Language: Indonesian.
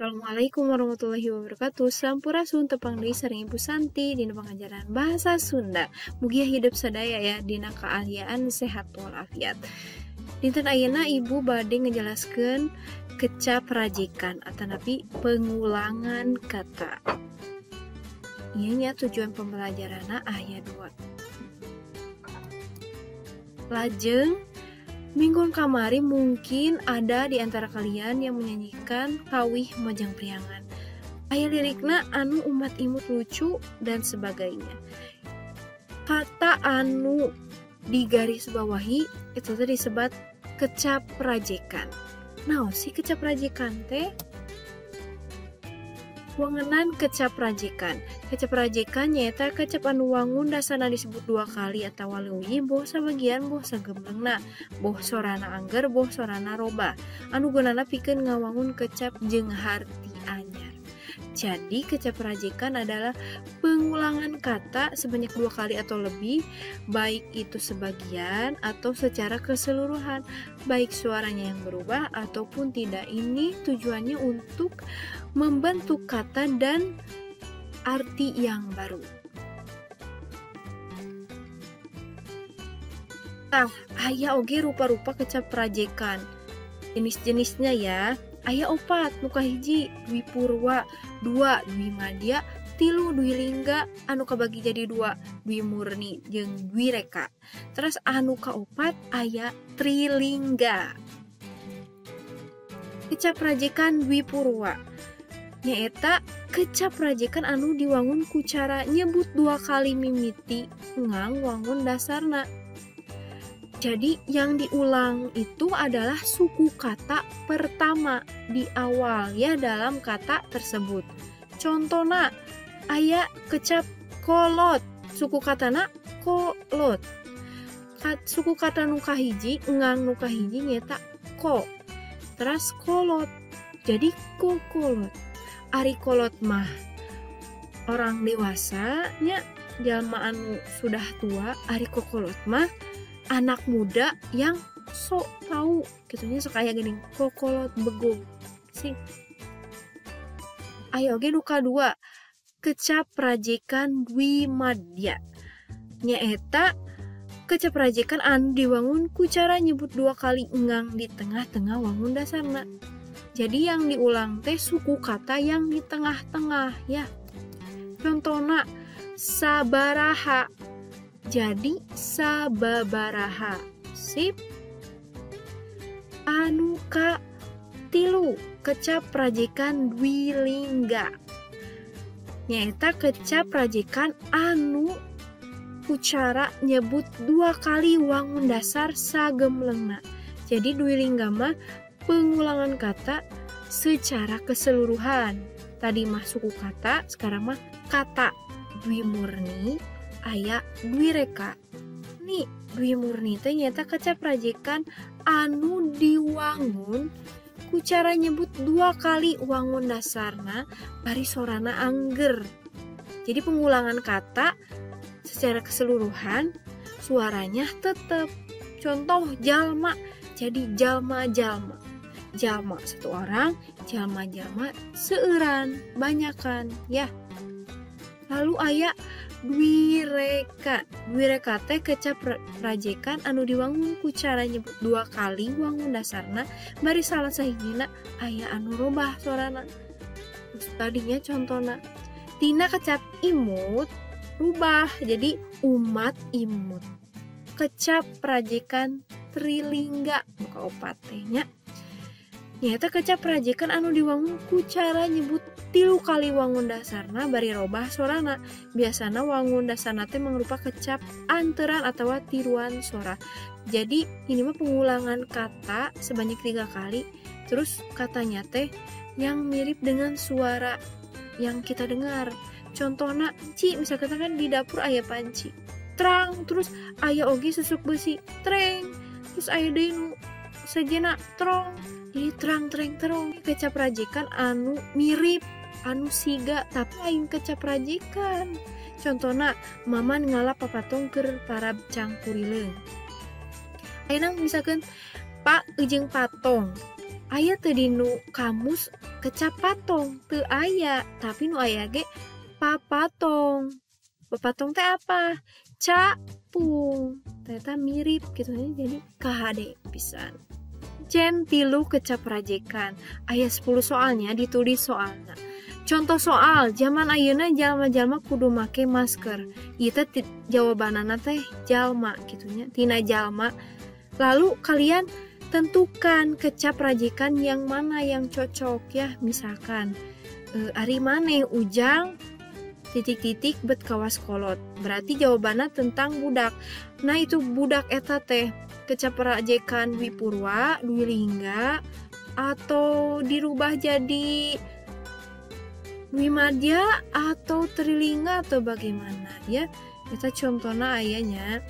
Assalamualaikum warahmatullahi wabarakatuh. Sampurasun tepang deui sareng Ibu Santi dina pangajaran bahasa Sunda. Mugia hidup sadaya ya dina kaayaan sehat walafiat. Dinten ayeuna Ibu bade ngejelaskeun kecap rajikan atanapi pengulangan kata. Ieu nya tujuan pembelajaranna aya 2. Lajeng minggu kamari mungkin ada di antara kalian yang menyanyikan Kawih Mojang Priangan. Aya lirikna anu umat imut lucu dan sebagainya. Kata anu di garis bawahi itu teh disebut kecap rajekan. Naon sih kecap rajekan teh? Wangenan kecap rajekan. Kecap rajekan nyaeta kecap anu wangun dasana disebut 2 kali atawa leuwih boh sabagian boh sagemblengna, boh sorana angger boh sorana robah. Anu gunana pikeun ngawangun kecap jeung harti anyar. Jadi kecap rajekan adalah pengulangan kata sebanyak 2 kali atau lebih, baik itu sebagian atau secara keseluruhan, baik suaranya yang berubah ataupun tidak. Ini tujuannya untuk membentuk kata dan arti yang baru. Tah, aya oge rupa-rupa kecap rajekan. Jenis-jenisnya ya. Aya 4, nu kahiji dwi purwa, 2 dwi madya, 3 dwi lingga, anu kabagi jadi 2 dwi murni jeung dwi reka. Terus anu kaopat aya trilingga. Kecap rajekan dwi purwa nyaeta kecap rajekan anu diwangun ku cara nyebut 2 kali mimiti ngang wangun dasarna. Jadi yang diulang itu adalah suku kata pertama di awal ya dalam kata tersebut. Contohna aya kecap kolot, suku katana kolot. Suku kata nu kahiji ngang nu kahiji nyata ko. Terus kolot. Jadi kokolot. Ari kolot mah orang dewasa nya jalma anu sudah tua, ari kokolot mah anak muda yang sok tahu gitunya sok aya geuning kokolot begog sih. Aya oge nu kadua kecap rajekan dwi madya nyaeta kecap rajekan anu diwangun ku cara nyebut 2 kali engang di tengah-tengah wangun dasarna. Jadi yang diulang teh suku kata yang di tengah-tengah ya. Contohna sabaraha jadi sababaraha. Sip. Anu ka 3 kecap rajekan dwi lingga nyaeta kecap rajekan anu ku cara nyebut 2 kali wangun dasar sagemlengna. Jadi dwi lingga mah pengulangan kata secara keseluruhan. Tadi mah suku kata, sekarang mah kata. Dwi murni aya dwi reka. Nih, dwi murni teh nyata kecap rajekan anu diwangun ku cara nyebut 2 kali wangun dasarna bari sorana angger. Jadi pengulangan kata secara keseluruhan suaranya tetap. Contoh jalma, jadi jalma-jalma. Jalma 1 orang, jalma-jalma seueuran, banyakan ya. Lalu aya dwi reka. Dwi reka teh kecap rajekan anu diwangun ku cara nyebut 2 kali wangun dasarna bari salah sahijina aya anu robah suarana. Terus tadinya contohna tina kecap imut rubah jadi umat imut. Kecap rajekan trilingga buka opat tehnya nyata kecap rajekan anu diwangun ku cara nyebut 3 kali wangun dasarna bari robah sorana. Biasana wangun dasarna teh mangrupa kecap anteran atawa tiruan sora. Jadi ini mah pengulangan kata sebanyak 3 kali. Terus katanya teh yang mirip dengan suara yang kita dengar. Contohna ci, misalkan kan di dapur aya panci terang, terus aya oge susuk besi treng, terus aya deui nu sejenak trong. Jadi terang. Kecap rajekan anu mirip anu siga tapi lain kecap rajekan. Contohna maman ngalap papatong keur parab cangkurileung. Ayeuna misalkan Pak jeung Patong aya teu dinu kamus kecap patong teu aya, tapi nu aya ge papatong. Papatong teh apa? Capung. Ternyata mirip gitu, jadi KHD pisan. Cen 3 kecap rajekan. Aya 10 soalnya ditulis soalna. Contoh soal, zaman ayeuna jalma-jalma kudu make masker. Ieu teh jawabanana teh jalma gitunya, tina jalma. Lalu kalian tentukan kecap rajekan yang mana yang cocok ya. Misalkan ari maneh ujang titik-titik bet kawas kolot. Berarti jawabannya tentang budak. Nah itu budak eta teh kecap rajekan Dwi Purwa, Dwi Lingga, atau dirubah jadi Dwi Madya atau Trilingga atau bagaimana ya. Eta contohnya ayahnya.